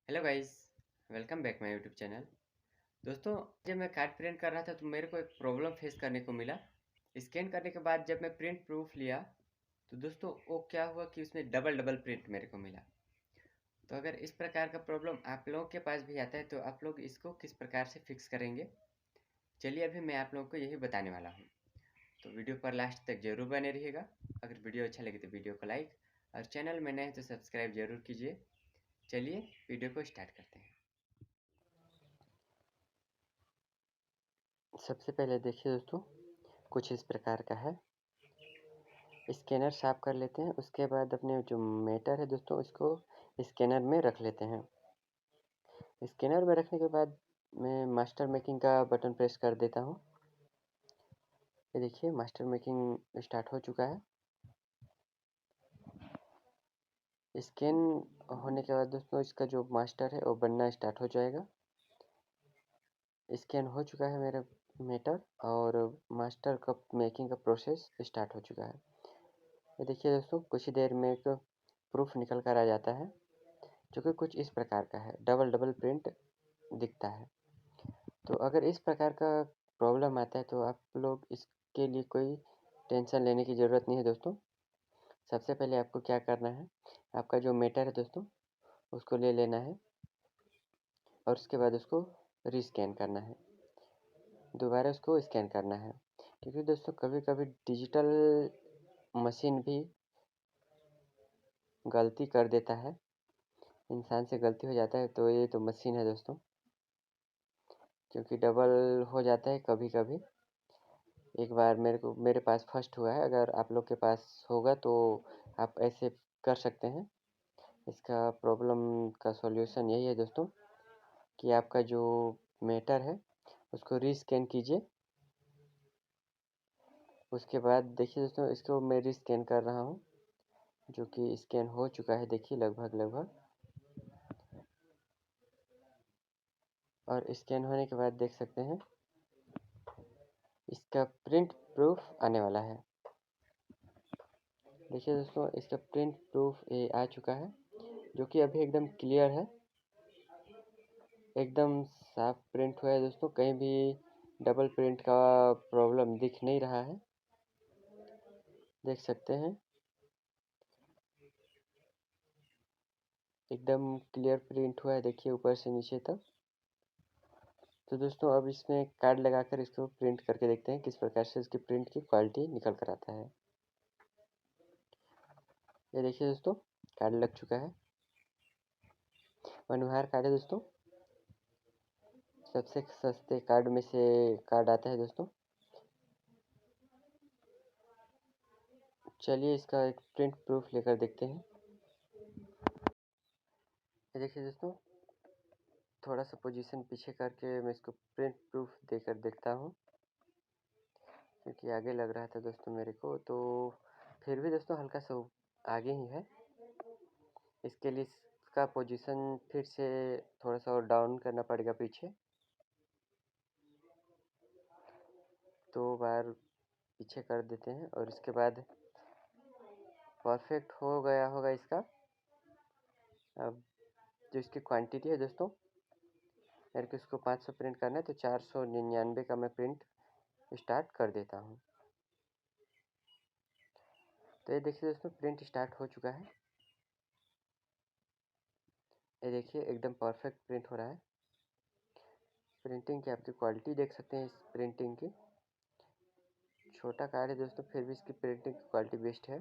Hello guys, welcome back my YouTube channel. दोस्तों, जब मैं कार्ड प्रिंट कर रहा था तो मेरे को एक प्रॉब्लम फेस करने को मिला। स्कैन करने के बाद जब मैं प्रिंट प्रूफ लिया तो दोस्तों वो क्या हुआ कि उसमें डबल डबल प्रिंट मेरे को मिला। तो अगर इस प्रकार का प्रॉब्लम आप लोगों के पास भी आता है तो आप लोग इसको किस प्रकार से फिक्स करेंगे, चलिए अभी मैं आप लोगों को यही बताने वाला हूँ। तो वीडियो पर लास्ट तक जरूर बने रहिएगा। अगर वीडियो अच्छा लगे तो वीडियो को लाइक और चैनल में नए हैं तो सब्सक्राइब जरूर कीजिए। चलिए वीडियो को स्टार्ट करते हैं। सबसे पहले देखिए दोस्तों, कुछ इस प्रकार का है। स्कैनर साफ कर लेते हैं, उसके बाद अपने जो मीटर है दोस्तों उसको स्कैनर में रख लेते हैं। स्कैनर में रखने के बाद मैं मास्टर मेकिंग का बटन प्रेस कर देता हूँ। ये देखिए मास्टर मेकिंग स्टार्ट हो चुका है। स्कैन होने के बाद दोस्तों इसका जो मास्टर है वो बनना स्टार्ट हो जाएगा। स्कैन हो चुका है मेरा मीटर और मास्टर का मेकिंग का प्रोसेस स्टार्ट हो चुका है। ये देखिए दोस्तों, कुछ ही देर में एक प्रूफ निकल कर आ जाता है जो कि कुछ इस प्रकार का है, डबल डबल प्रिंट दिखता है। तो अगर इस प्रकार का प्रॉब्लम आता है तो आप लोग इसके लिए कोई टेंशन लेने की ज़रूरत नहीं है दोस्तों। सबसे पहले आपको क्या करना है, आपका जो मीटर है दोस्तों उसको ले लेना है और उसके बाद उसको रीस्कैन करना है, दोबारा उसको स्कैन करना है। क्योंकि दोस्तों कभी कभी डिजिटल मशीन भी गलती कर देता है, इंसान से गलती हो जाता है। तो ये तो मशीन है दोस्तों, क्योंकि डबल हो जाता है कभी कभी। एक बार मेरे पास फर्स्ट हुआ है, अगर आप लोग के पास होगा तो आप ऐसे कर सकते हैं। इसका प्रॉब्लम का सॉल्यूशन यही है दोस्तों कि आपका जो मीटर है उसको रीस्कैन कीजिए। उसके बाद देखिए दोस्तों, इसको मैं रीस्कैन कर रहा हूँ जो कि स्कैन हो चुका है, देखिए लगभग। और स्कैन होने के बाद देख सकते हैं इसका प्रिंट प्रूफ आने वाला है। देखिए दोस्तों, इसका प्रिंट प्रूफ ये आ चुका है जो कि अभी एकदम क्लियर है, एकदम साफ प्रिंट हुआ है दोस्तों। कहीं भी डबल प्रिंट का प्रॉब्लम दिख नहीं रहा है, देख सकते हैं एकदम क्लियर प्रिंट हुआ है, देखिए ऊपर से नीचे तक। तो दोस्तों अब इसमें कार्ड लगाकर इसको प्रिंट करके देखते हैं किस प्रकार से इसकी प्रिंट की क्वालिटी निकल कर आता है। ये देखिए दोस्तों, कार्ड लग चुका है। मनोहर कार्ड है दोस्तों, सबसे सस्ते कार्ड में से कार्ड आता है दोस्तों। चलिए इसका एक प्रिंट प्रूफ लेकर देखते हैं। ये देखिए दोस्तों, थोड़ा सा पोजीशन पीछे करके मैं इसको प्रिंट प्रूफ देकर देखता हूँ, क्योंकि आगे लग रहा था दोस्तों मेरे को। तो फिर भी दोस्तों हल्का सा आगे ही है। इसके लिए इसका पोजीशन फिर से थोड़ा सा और डाउन करना पड़ेगा पीछे, 2 बार पीछे कर देते हैं और इसके बाद परफेक्ट हो गया होगा इसका। अब जो इसकी क्वांटिटी है दोस्तों, मेरे को इसको 500 प्रिंट करना है तो 499 का मैं प्रिंट स्टार्ट कर देता हूँ। तो ये देखिए दोस्तों, प्रिंट स्टार्ट हो चुका है। ये देखिए एकदम परफेक्ट प्रिंट हो रहा है। प्रिंटिंग की आपकी क्वालिटी देख सकते हैं, इस प्रिंटिंग की छोटा कार्ड है दोस्तों, फिर भी इसकी प्रिंटिंग की क्वालिटी बेस्ट है।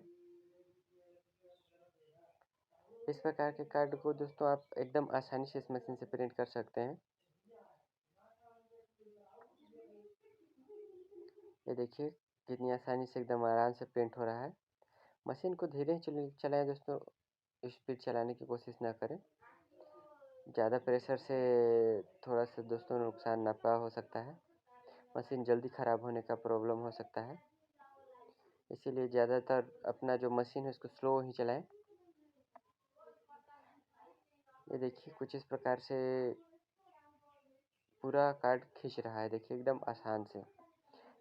इस प्रकार के कार्ड को दोस्तों आप एकदम आसानी से इस मशीन से प्रिंट कर सकते हैं। ये देखिए कितनी आसानी से एकदम आराम से प्रिंट हो रहा है। मशीन को धीरे चलाएं दोस्तों, स्पीड चलाने की कोशिश ना करें। ज़्यादा प्रेशर से थोड़ा सा दोस्तों नुकसान नफ़ा हो सकता है, मशीन जल्दी ख़राब होने का प्रॉब्लम हो सकता है। इसीलिए ज़्यादातर अपना जो मशीन है उसको स्लो ही चलाएं। ये देखिए कुछ इस प्रकार से पूरा कार्ड खींच रहा है, देखिए एकदम आसान से,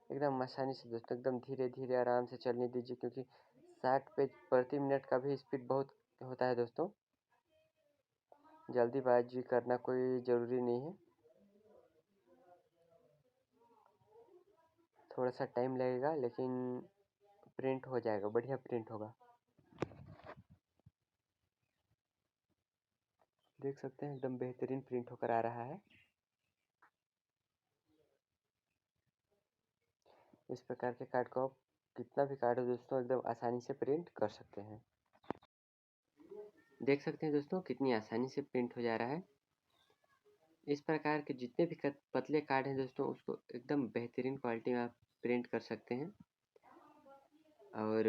एकदम आसानी से दोस्तों, एकदम धीरे धीरे आराम से चलने दीजिए, क्योंकि 60 पेज प्रति मिनट का भी स्पीड बहुत होता है दोस्तों। जल्दीबाजी करना कोई ज़रूरी नहीं है, थोड़ा सा टाइम लगेगा लेकिन प्रिंट हो जाएगा, बढ़िया प्रिंट होगा। देख सकते हैं एकदम बेहतरीन प्रिंट होकर आ रहा है। इस प्रकार के कार्ड को आप कितना भी कार्ड हो दोस्तों एकदम आसानी से प्रिंट कर सकते हैं। देख सकते हैं दोस्तों कितनी आसानी से प्रिंट हो जा रहा है। इस प्रकार के जितने भी पतले कार्ड हैं दोस्तों उसको एकदम बेहतरीन क्वालिटी में आप प्रिंट कर सकते हैं। और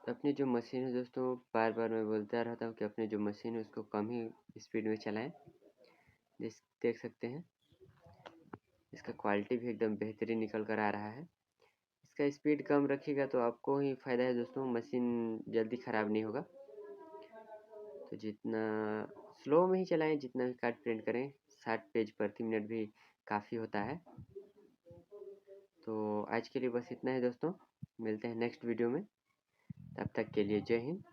अपनी जो मशीन है दोस्तों, बार बार मैं बोलता रहता हूँ कि अपनी जो मशीन है उसको कम ही स्पीड में चलाएं। देख सकते हैं इसका क्वालिटी भी एकदम बेहतरीन निकल कर आ रहा है। इसका स्पीड कम रखिएगा तो आपको ही फ़ायदा है दोस्तों, मशीन जल्दी ख़राब नहीं होगा। तो जितना स्लो में ही चलाएं, जितना भी कार्ड प्रिंट करें, 60 पेज प्रति मिनट भी काफ़ी होता है। तो आज के लिए बस इतना ही दोस्तों, मिलते हैं नेक्स्ट वीडियो में, तब तक के लिए जय हिंद।